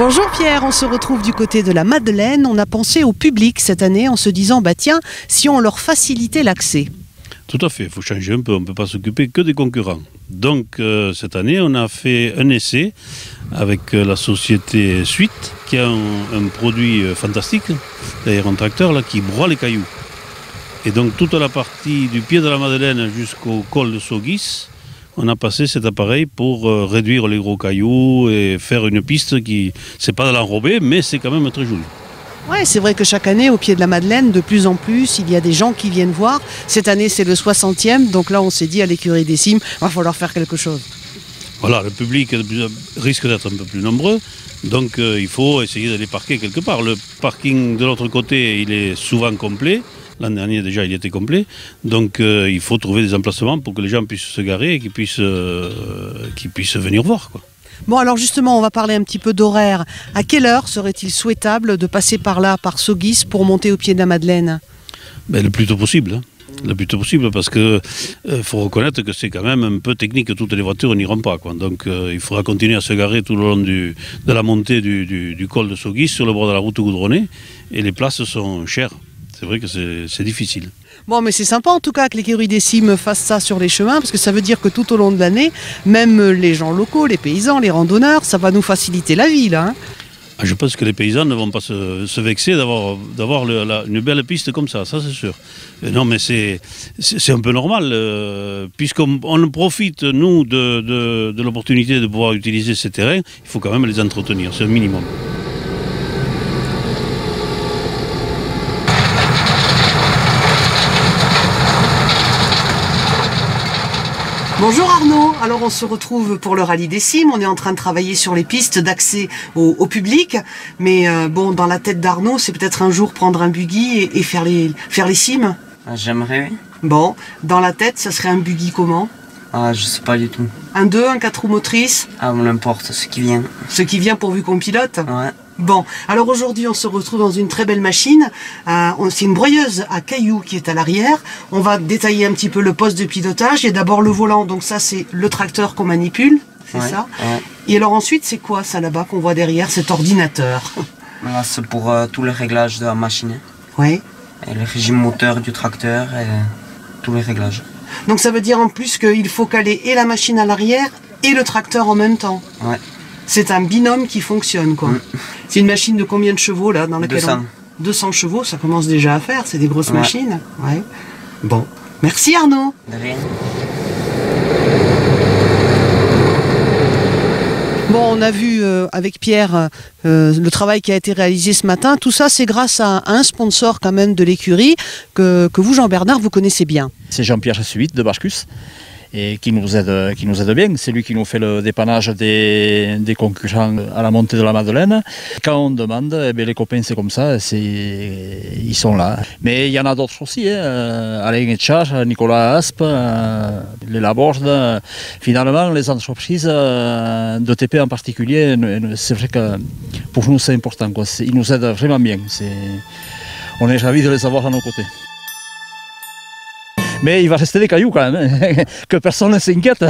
Bonjour Pierre, on se retrouve du côté de la Madeleine. On a pensé au public cette année en se disant, bah tiens, si on leur facilitait l'accès. Tout à fait, il faut changer un peu, on ne peut pas s'occuper que des concurrents. Donc cette année, on a fait un essai avec la société Suite, qui a un produit fantastique, d'ailleurs un tracteur là, qui broie les cailloux. Et donc toute la partie du pied de la Madeleine jusqu'au col de Sauguis, on a passé cet appareil pour réduire les gros cailloux et faire une piste qui, c'est pas de l'enrober, mais c'est quand même très joli. Ouais, c'est vrai que chaque année, au pied de la Madeleine, de plus en plus, il y a des gens qui viennent voir. Cette année, c'est le 60e, donc là, on s'est dit à l'écurie des Cimes, il va falloir faire quelque chose. Voilà, le public risque d'être un peu plus nombreux, donc il faut essayer d'aller parquer quelque part. Le parking de l'autre côté, il est souvent complet. L'an dernier, déjà, il était complet. Donc il faut trouver des emplacements pour que les gens puissent se garer et qu'ils puissent venir voir, quoi. Bon, alors justement, on va parler un petit peu d'horaire. À quelle heure serait-il souhaitable de passer par là, par Sauguis, pour monter au pied de la Madeleine? Le plus tôt possible. Le plus tôt possible, parce qu'il faut reconnaître que c'est quand même un peu technique, toutes les voitures n'iront pas, quoi. Donc il faudra continuer à se garer tout le long de la montée du col de Sauguis, sur le bord de la route goudronnée, et les places sont chères. C'est vrai que c'est difficile. Bon, mais c'est sympa en tout cas que l'écurie des Cimes fasse ça sur les chemins, parce que ça veut dire que tout au long de l'année, même les gens locaux, les paysans, les randonneurs, ça va nous faciliter la vie, là. Je pense que les paysans ne vont pas se vexer d'avoir une belle piste comme ça c'est sûr. Non, mais c'est un peu normal, puisqu'on profite, nous, de l'opportunité de pouvoir utiliser ces terrains, il faut quand même les entretenir, c'est un minimum. Bonjour Arnaud, alors on se retrouve pour le rallye des Cimes, on est en train de travailler sur les pistes d'accès au public, mais bon, dans la tête d'Arnaud, c'est peut-être un jour prendre un buggy et faire les Cimes. J'aimerais. Bon, dans la tête, ça serait un buggy comment? Ah, je sais pas du tout. Un 2, un 4 roues motrices? Ah, n'importe, ce qui vient. Ce qui vient pourvu qu'on pilote? Ouais. Bon, alors aujourd'hui on se retrouve dans une très belle machine, c'est une broyeuse à cailloux qui est à l'arrière. On va détailler un petit peu le poste de pilotage. Il y a d'abord le volant, donc ça c'est le tracteur qu'on manipule, c'est ça. Ouais. Et alors ensuite c'est quoi ça là-bas qu'on voit derrière, cet ordinateur? Là c'est pour tous les réglages de la machine. Oui. Et le régime moteur du tracteur et tous les réglages. Donc ça veut dire en plus qu'il faut caler et la machine à l'arrière et le tracteur en même temps. Ouais. C'est un binôme qui fonctionne, quoi. C'est une machine de combien de chevaux, là, dans laquelle 200. 200 chevaux, ça commence déjà à faire, c'est des grosses Ouais. machines. Ouais. Bon. Merci Arnaud. De rien. Bon, on a vu avec Pierre le travail qui a été réalisé ce matin. Tout ça, c'est grâce à un sponsor quand même de l'écurie que vous, Jean-Bernard, vous connaissez bien. C'est Jean-Pierre Suite de Barcus, et qui nous aide bien. C'est lui qui nous fait le dépannage des concurrents à la montée de la Madeleine. Quand on demande, eh bien, les copains c'est comme ça, ils sont là. Mais il y en a d'autres aussi, Alain Etchard, Nicolas Aspe, les Laborde. Finalement, les entreprises de TP en particulier, c'est vrai que pour nous c'est important, quoi. Ils nous aident vraiment bien. On est ravis de les avoir à nos côtés. Mais il va rester des cailloux quand même, que personne ne s'inquiète.